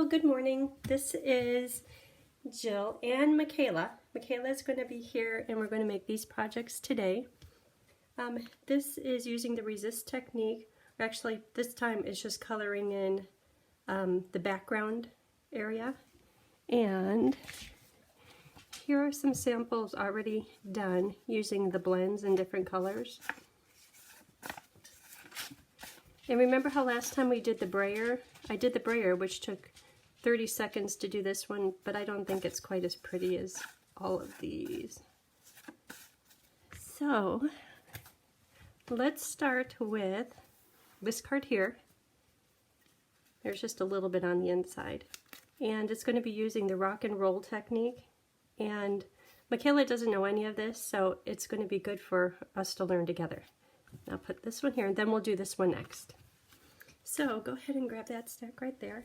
Hello, good morning. This is Jill and McKayla. McKayla is going to be here and we're going to make these projects today. This is using the resist technique. Actually, this time it's just coloring in the background area. And here are some samples already done using the blends in different colors. And remember how last time we did the brayer? I did the brayer, which took 30 seconds to do this one, but I don't think it's quite as pretty as all of these. So let's start with this card here. There's just a little bit on the inside. And it's going to be using the rock and roll technique. And McKayla doesn't know any of this, so it's going to be good for us to learn together. I'll put this one here, and then we'll do this one next. So go ahead and grab that stack right there.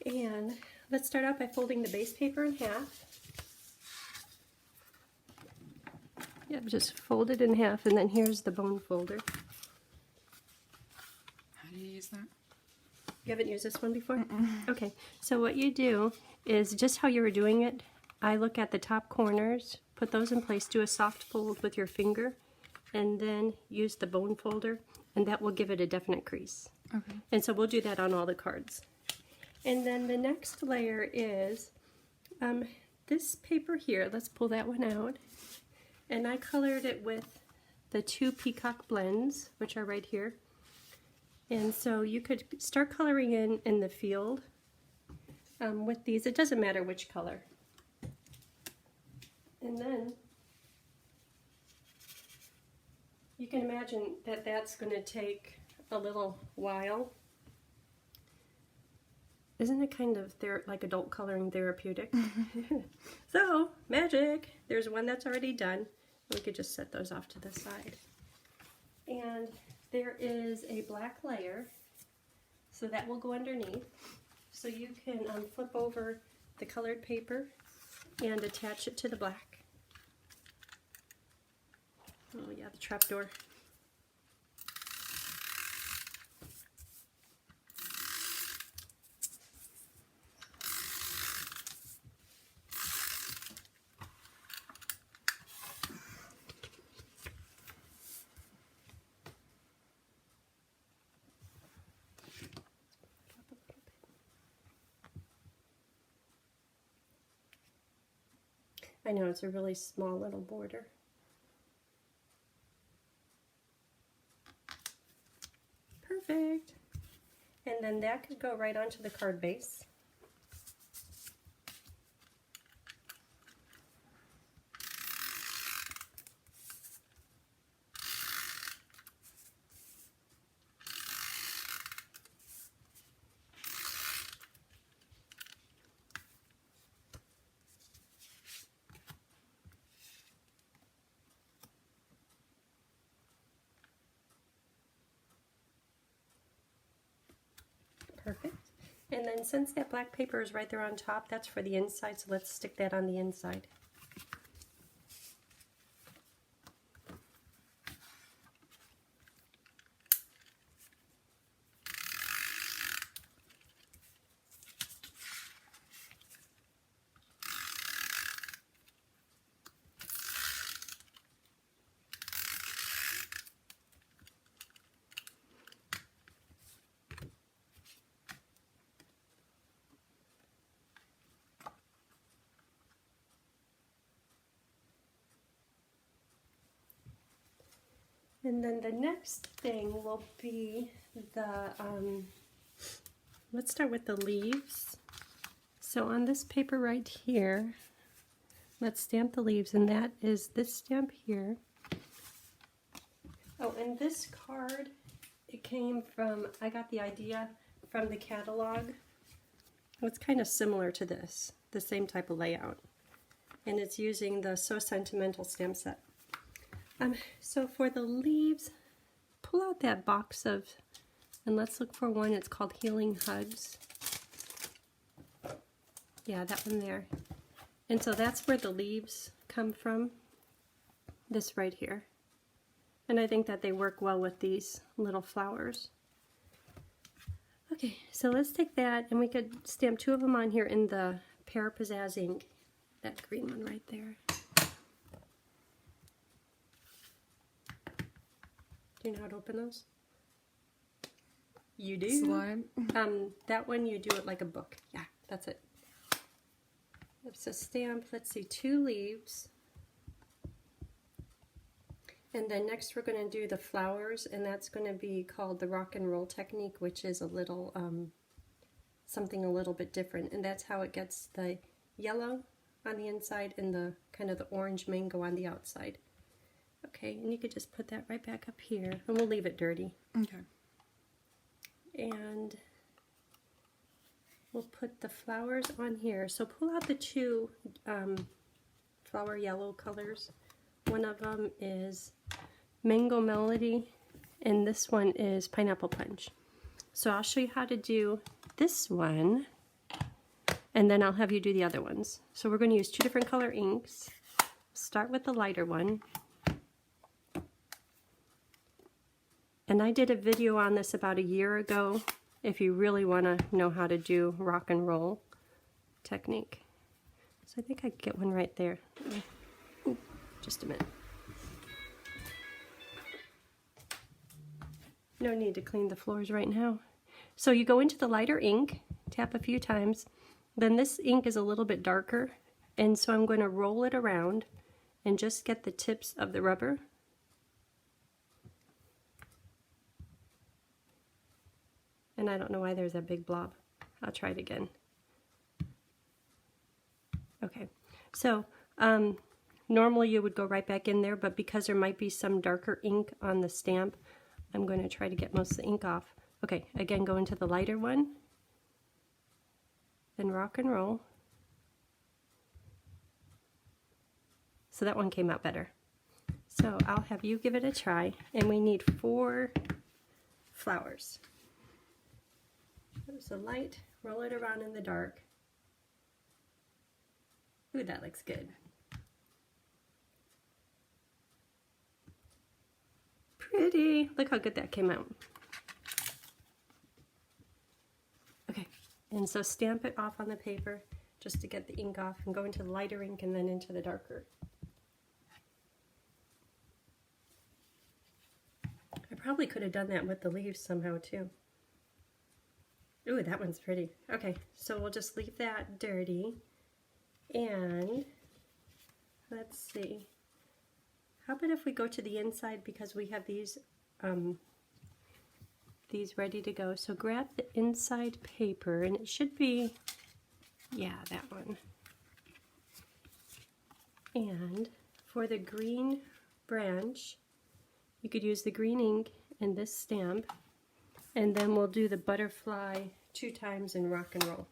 And let's start out by folding the base paper in half. Yep, just fold it in half, and then here's the bone folder. How do you use that? You haven't used this one before? Okay, so what you do is just how you were doing it. I look at the top corners, put those in place, do a soft fold with your finger, and then use the bone folder, and that will give it a definite crease. Okay. And so we'll do that on all the cards. And then the next layer is this paper here. Let's pull that one out. And I colored it with the 2 peacock blends, which are right here. And so you could start coloring in the field with these. It doesn't matter which color. And then you can imagine that that's going to take a little while. Isn't it kind of like adult coloring therapeutic? So, magic! There's one that's already done. We could just set those off to the side. And there is a black layer, so that will go underneath. So you can flip over the colored paper and attach it to the black. Oh yeah, the trapdoor. I know it's a really small little border. Perfect. And then that could go right onto the card base. Perfect. And then since that black paper is right there on top, that's for the inside, so let's stick that on the inside. And then the next thing will be the, let's start with the leaves. So on this paper right here, let's stamp the leaves, and that is this stamp here. Oh, and this card, it came from, I got the idea from the catalog. It's kind of similar to this, the same type of layout. And it's using the So Sentimental stamp set. So for the leaves, pull out that box of, and let's look for one, it's called Healing Hugs. Yeah, that one there. And so that's where the leaves come from, this right here. And I think that they work well with these little flowers. Okay, so let's take that, and we could stamp 2 of them on here in the Pear Pizzazz ink, that green one right there. Do you know how to open those? You do? Slime? That one you do it like a book. Yeah, that's it. It's a stamp, let's see, 2 leaves. And then next we're going to do the flowers, and that's going to be called the rock and roll technique, which is a little, something a little bit different. And that's how it gets the yellow on the inside and the kind of the orange mango on the outside. Okay, and you could just put that right back up here, and we'll leave it dirty. Okay. And we'll put the flowers on here. So pull out the 2 flower yellow colors. One of them is Mango Melody, and this one is Pineapple Punch. So I'll show you how to do this one, and then I'll have you do the other ones. So we're going to use 2 different color inks. Start with the lighter one. And I did a video on this about a year ago, if you really want to know how to do rock and roll technique. So I think I could get one right there. Ooh, just a minute. No need to clean the floors right now. So you go into the lighter ink, tap a few times, then this ink is a little bit darker, and so I'm going to roll it around and just get the tips of the rubber. And I don't know why there's that big blob. I'll try it again. Okay, so normally you would go right back in there, but because there might be some darker ink on the stamp, I'm going to try to get most of the ink off. Okay, again, go into the lighter one, then rock and roll. So that one came out better. So I'll have you give it a try, and we need 4 flowers. So light, roll it around in the dark. Ooh, that looks good. Pretty. Look how good that came out. Okay, and so stamp it off on the paper just to get the ink off, and go into the lighter ink and then into the darker. I probably could have done that with the leaves somehow too. Ooh, that one's pretty. Okay, so we'll just leave that dirty. And let's see. How about if we go to the inside, because we have these ready to go. So grab the inside paper, and it should be, yeah, that one. And for the green branch, you could use the green ink and this stamp. And then we'll do the butterfly 2 times in rock and roll.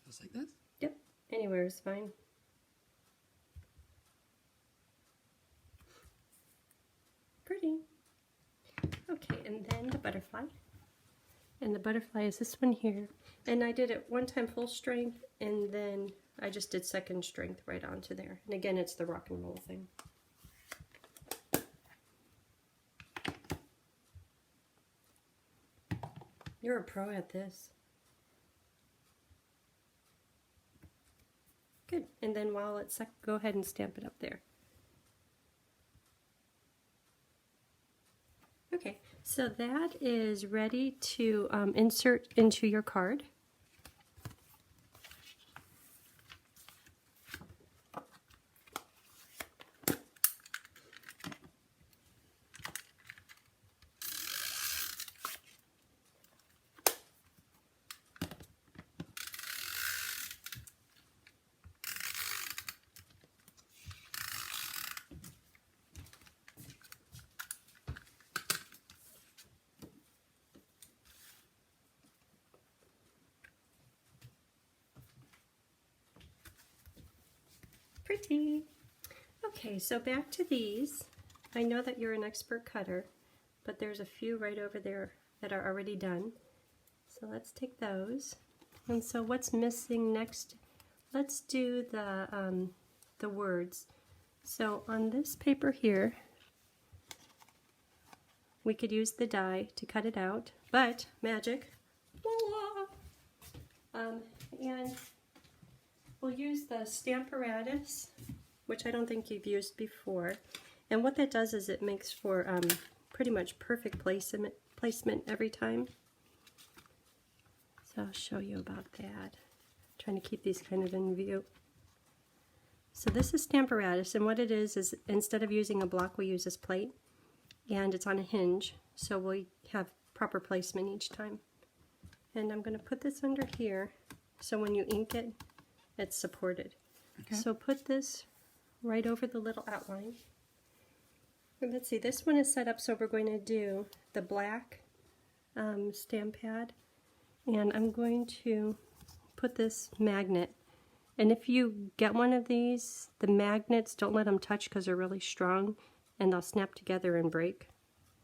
Just like this? Yep, anywhere is fine. Pretty. Okay, and then the butterfly. And the butterfly is this one here. And I did it one time full strength, and then I just did second strength right onto there. And again, it's the rock and roll thing. You're a pro at this. Good. And then while it's set, go ahead and stamp it up there. Okay, so that is ready to insert into your card. Pretty. Okay, so back to these. I know that you're an expert cutter, but there's a few right over there that are already done. So let's take those. And so what's missing next let's do the words. So on this paper here, we could use the die to cut it out, but magic, voila! And we'll use the stamp Aratus, which I don't think you've used before. And what that does is it makes for pretty much perfect placement every time. So I'll show you about that. Trying to keep these kind of in view. So this is stamp Aratus, and what it is instead of using a block, we use this plate, and it's on a hinge, so we have proper placement each time. And I'm going to put this under here, so when you ink it, it's supported. Okay. So put this right over the little outline. And let's see, this one is set up so we're going to do the black stamp pad, and I'm going to put this magnet. And if you get one of these, the magnets, don't let them touch because they're really strong and they'll snap together and break.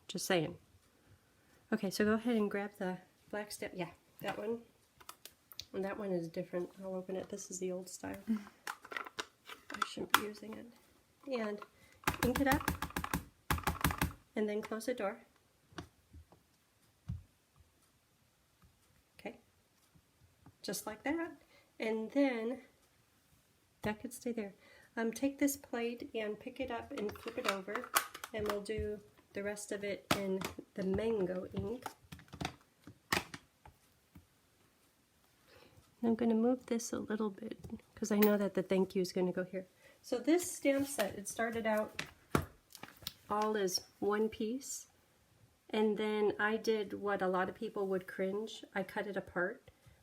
Just saying. Okay, so go ahead and grab the black stamp. Yeah, that one. And that one is different. I'll open it. This is the old style. I shouldn't be using it. And ink it up. And then close the door. Okay. Just like that. And then that could stay there. Take this plate and pick it up and flip it over, and we'll do the rest of it in the mango ink. And I'm going to move this a little bit because I know that the thank you is going to go here. So this stamp set, it started out all as one piece, and then I did what a lot of people would cringe. I cut it apart.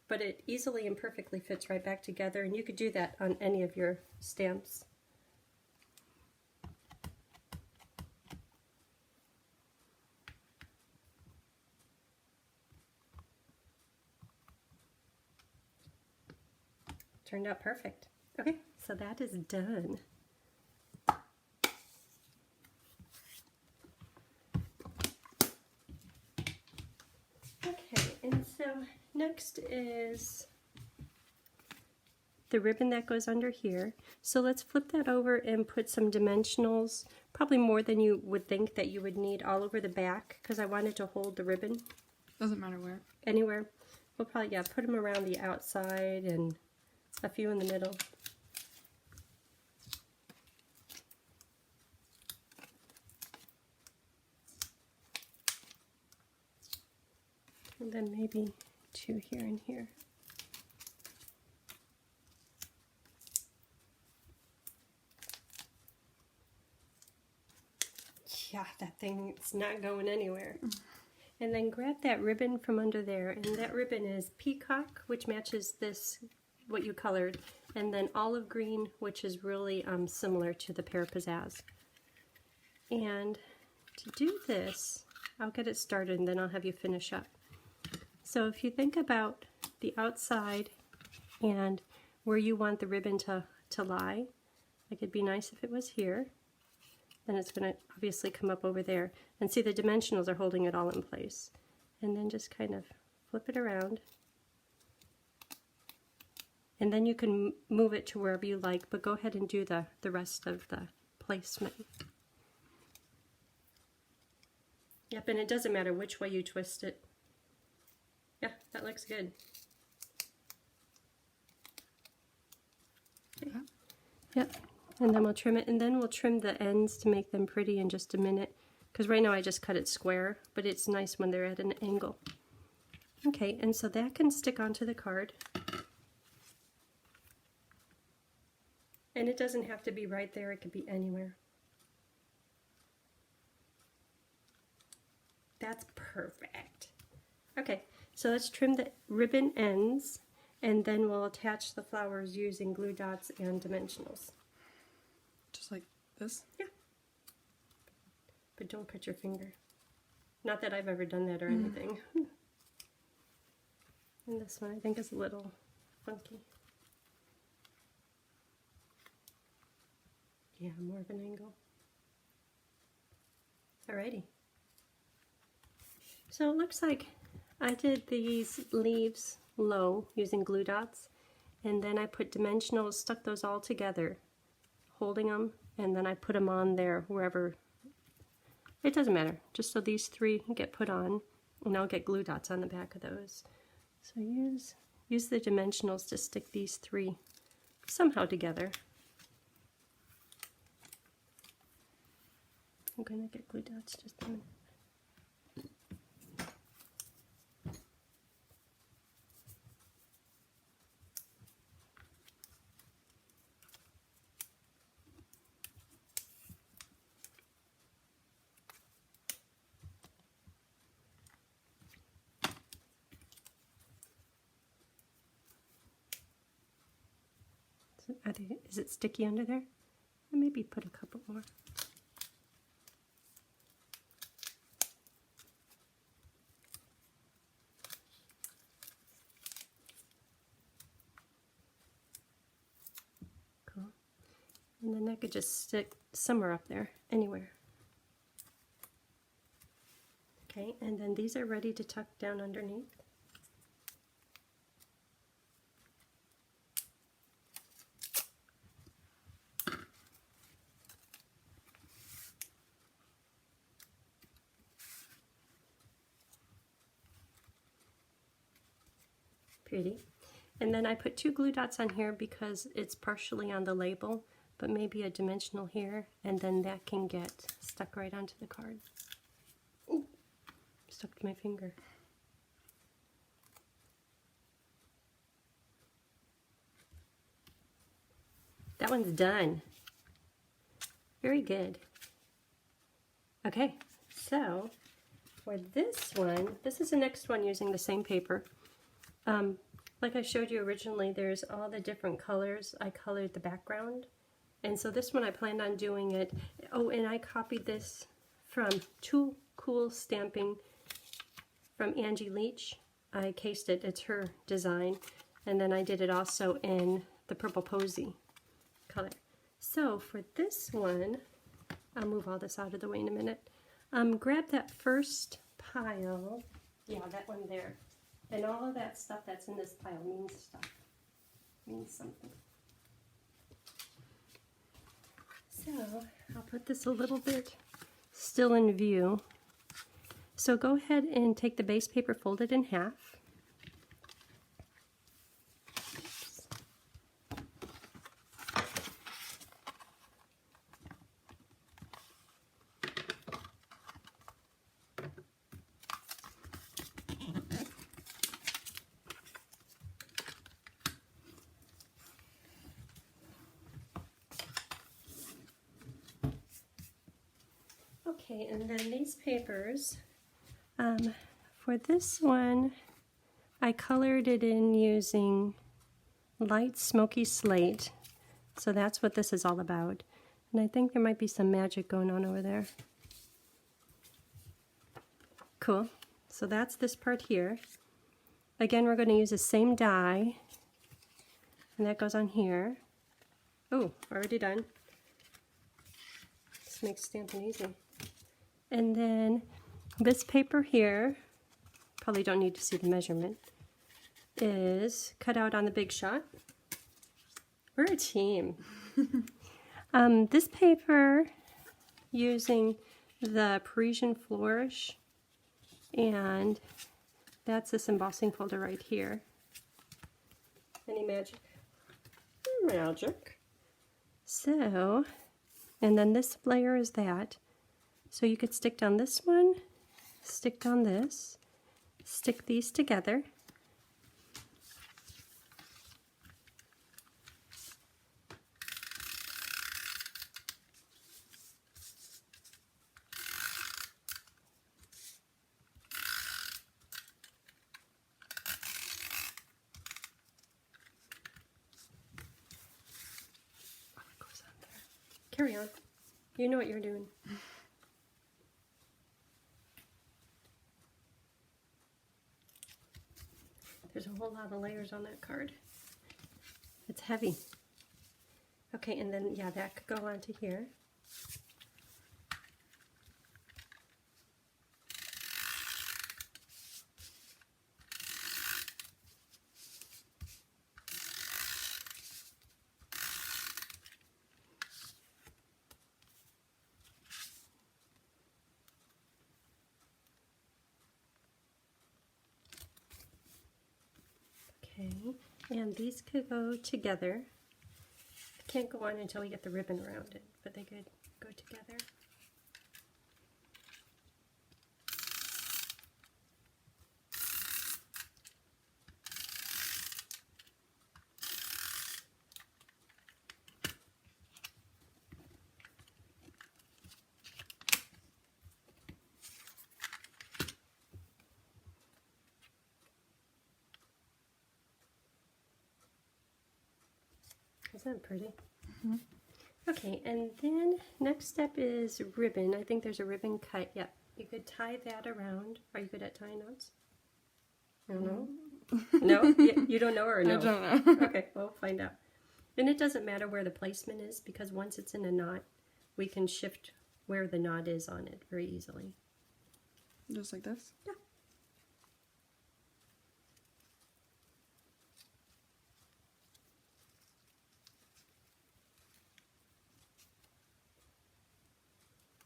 But it easily and perfectly fits right back together, and you could do that on any of your stamps. Turned out perfect. Okay, so that is done. Okay, and so next is the ribbon that goes under here. So let's flip that over and put some dimensionals, probably more than you would think that you would need, all over the back, because I wanted to hold the ribbon. Doesn't matter where. Anywhere. We'll probably, yeah, put them around the outside and a few in the middle. And then maybe two here and here. Yeah, that thing, it's not going anywhere. And then grab that ribbon from under there, and that ribbon is peacock, which matches this, what you colored, and then olive green, which is really similar to the Pear Pizzazz. And to do this, I'll get it started and then I'll have you finish up. So if you think about the outside and where you want the ribbon to lie, like it'd be nice if it was here. Then it's going to obviously come up over there. And see, the dimensionals are holding it all in place. And then just kind of flip it around. And then you can move it to wherever you like, but go ahead and do the rest of the placement. Yep, and it doesn't matter which way you twist it. Yeah, that looks good. Okay. Yep. And then we'll trim it, and then we'll trim the ends to make them pretty in just a minute. Because right now I just cut it square, but it's nice when they're at an angle. Okay, and so that can stick onto the card. And it doesn't have to be right there, it could be anywhere. That's perfect. Okay, so let's trim the ribbon ends, and then we'll attach the flowers using glue dots and dimensionals. Just like this? Yeah. But don't cut your finger. Not that I've ever done that or anything. And this one I think is a little funky. Yeah, more of an angle. Alrighty. So it looks like I did these leaves low using glue dots, and then I put dimensionals, stuck those all together, holding them, and then I put them on there wherever, it doesn't matter, just so these three get put on, and I'll get glue dots on the back of those. So use the dimensionals to stick these three somehow together. I'm gonna get glue dots just a minute. Is it sticky under there? Maybe put a couple more. Cool. And then I could just stick somewhere up there, anywhere. Okay, and then these are ready to tuck down underneath. Pretty. And then I put 2 glue dots on here because it's partially on the label, but maybe a dimensional here, and then that can get stuck right onto the card. Ooh, stuck to my finger. That one's done. Very good. Okay, so for this one, this is the next one using the same paper. Like I showed you originally, there's all the different colors. I colored the background. And so this one I planned on doing it. Oh, and I copied this from Too Cool Stamping from Angie Leach. I cased it. It's her design. And then I did it also in the Purple Posy color. So for this one, I'll move all this out of the way in a minute. Grab that first pile. Yeah, that one there. And all of that stuff that's in this pile means stuff. Means something. So I'll put this a little bit still in view. So go ahead and take the base paper, fold it in half. Okay, and then these papers, for this one, I colored it in using light smoky slate. So that's what this is all about. And I think there might be some magic going on over there. Cool. So that's this part here. Again, we're going to use the same die. And that goes on here. Oh, already done. This makes stamping easy. And then this paper here, probably don't need to see the measurement, is cut out on the Big Shot. We're a team. This paper, using the Parisian Flourish, and that's this embossing folder right here. Any magic? Magic. So, and then this layer is that. So you could stick down this one, stick down this, stick these together. Oh, it goes on there. Carry on. You know what you're doing. There's a whole lot of layers on that card. It's heavy. Okay, and then, yeah, that could go onto here. Okay, and these could go together. It can't go on until we get the ribbon around it, but they could go together. Isn't that pretty? Mm-hmm. Okay, and then next step is ribbon. I think there's a ribbon cut. Yep, you could tie that around. Are you good at tying knots? I don't know. No? You don't know or no? I don't know. Okay, we'll find out. And it doesn't matter where the placement is because once it's in a knot, we can shift where the knot is on it very easily. Just like this? Yeah.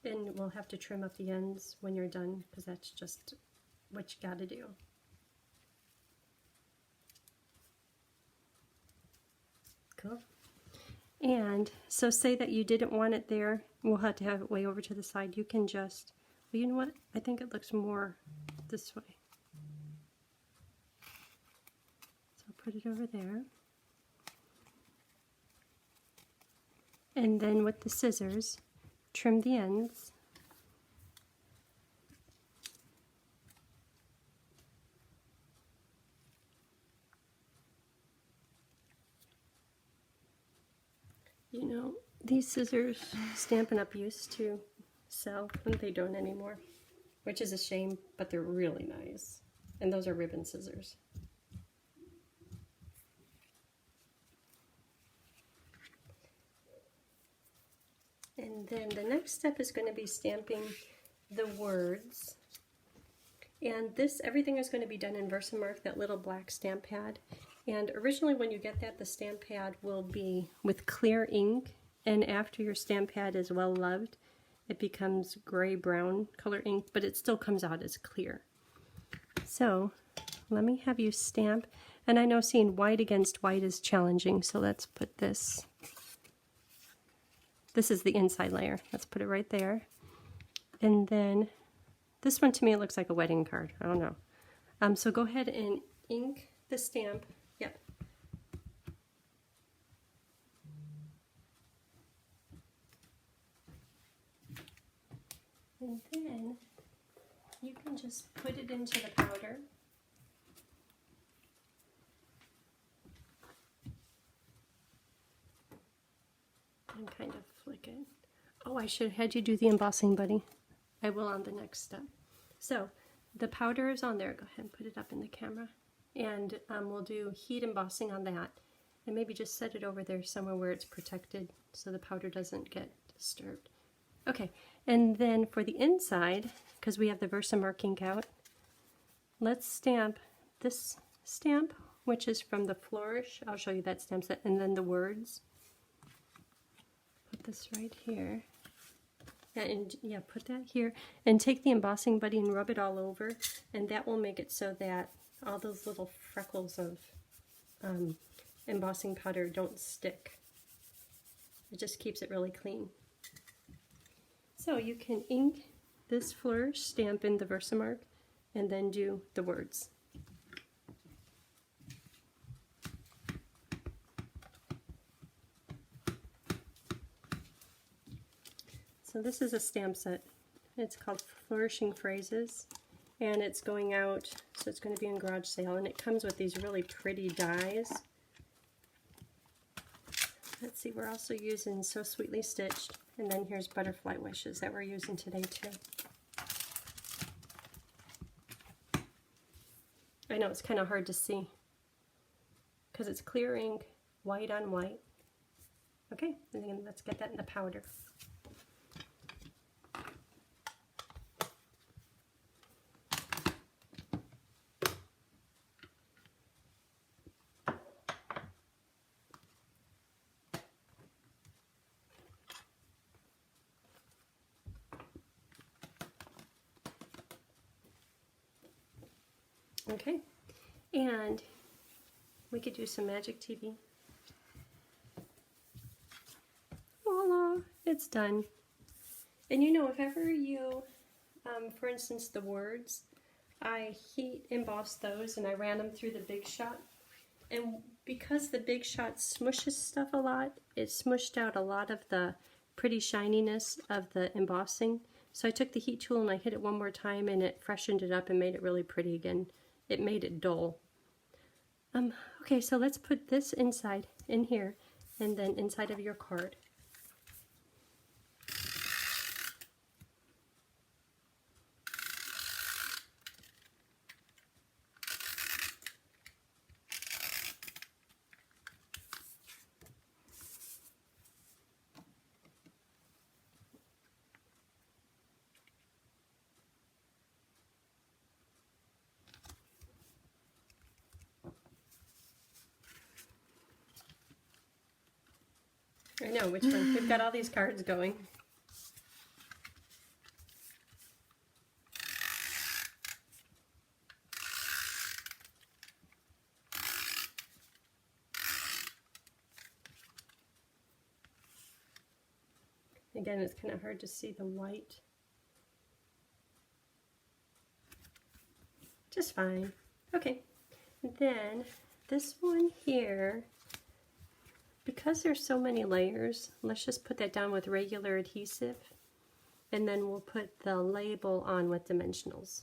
And we'll have to trim up the ends when you're done because that's just what you got to do. Cool. And so say that you didn't want it there, we'll have to have it way over to the side. You can just, well, you know what? I think it looks more this way. So I'll put it over there. And then with the scissors, trim the ends. You know, these scissors Stampin' Up! Used to sell, and they don't anymore, which is a shame, but they're really nice. And those are ribbon scissors. And then the next step is going to be stamping the words. And this, everything is going to be done in Versamark, that little black stamp pad. And originally when you get that, the stamp pad will be with clear ink. And after your stamp pad is well loved, it becomes gray-brown color ink, but it still comes out as clear. So let me have you stamp. And I know seeing white against white is challenging, so let's put this. This is the inside layer. Let's put it right there. And then this one to me it looks like a wedding card. I don't know. So go ahead and ink the stamp. Yep. And then you can just put it into the powder. And kind of flick it. Oh, I should have had you do the embossing, buddy. I will on the next step. So the powder is on there. Go ahead and put it up in the camera. And we'll do heat embossing on that. And maybe just set it over there somewhere where it's protected so the powder doesn't get disturbed. Okay, and then for the inside, because we have the Versamark ink out, let's stamp this stamp, which is from the Flourish. I'll show you that stamp set. And then the words. Put this right here. And yeah, put that here. And take the embossing buddy and rub it all over. And that will make it so that all those little freckles of embossing powder don't stick. It just keeps it really clean. So you can ink this Flourish stamp in the Versamark and then do the words. So this is a stamp set. It's called Flourishing Phrases, and it's going out, so it's going to be in garage sale, and it comes with these really pretty dies. Let's see, we're also using So Sweetly Stitched, and then here's Butterfly Wishes that we're using today too. I know it's kind of hard to see because it's clear ink, white on white. Okay, and then let's get that in the powder. Okay, and We could do some magic TV. Voila, it's done. And you know, if ever you, for instance, the words, I heat embossed those and I ran them through the Big Shot. And because the Big Shot smushes stuff a lot, it smushed out a lot of the pretty shininess of the embossing. So I took the heat tool and I hit it one more time and it freshened it up and made it really pretty again. It made it dull. Okay, so let's put this inside, in here, and then inside of your card. I know, which one? We've got all these cards going. Again, it's kind of hard to see the white. Just fine. Okay, then this one here, because there's so many layers, let's just put that down with regular adhesive, and then we'll put the label on with dimensionals.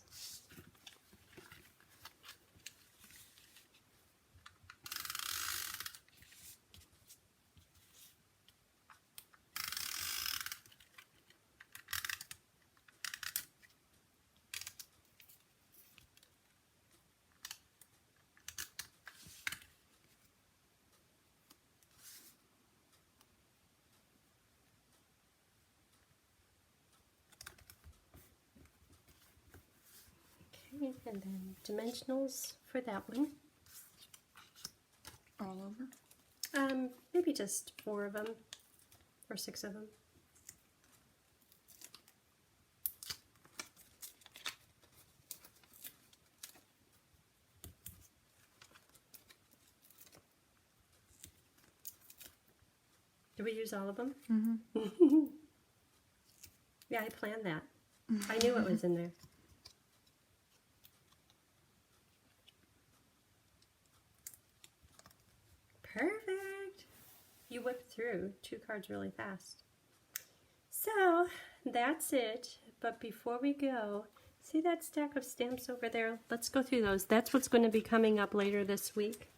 And then dimensionals for that one. All over? Maybe just 4 of them or 6 of them. Did we use all of them? Mm-hmm. Yeah, I planned that. I knew it was in there. Perfect! You whipped through 2 cards really fast. So, that's it. But before we go, see that stack of stamps over there? Let's go through those. That's what's going to be coming up later this week.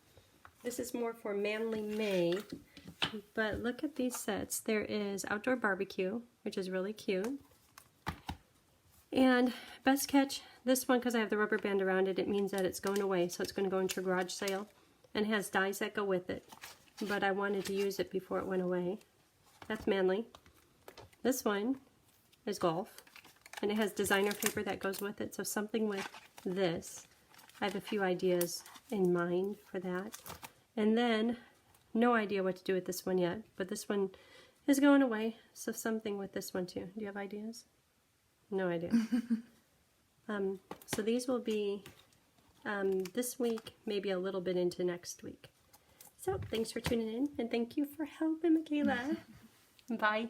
This is more for Manly May. But look at these sets. There is Outdoor Barbecue, which is really cute. And Best Catch, this one, because I have the rubber band around it, it means that it's going away. So it's going to go into a garage sale. And it has dies that go with it. But I wanted to use it before it went away. That's Manly. This one is Golf. And it has designer paper that goes with it. So something with this. I have a few ideas in mind for that. And then, no idea what to do with this one yet. But this one is going away. So something with this one too. Do you have ideas? No idea. So these will be this week, maybe a little bit into next week. So thanks for tuning in, and thank you for helping, McKayla. Bye.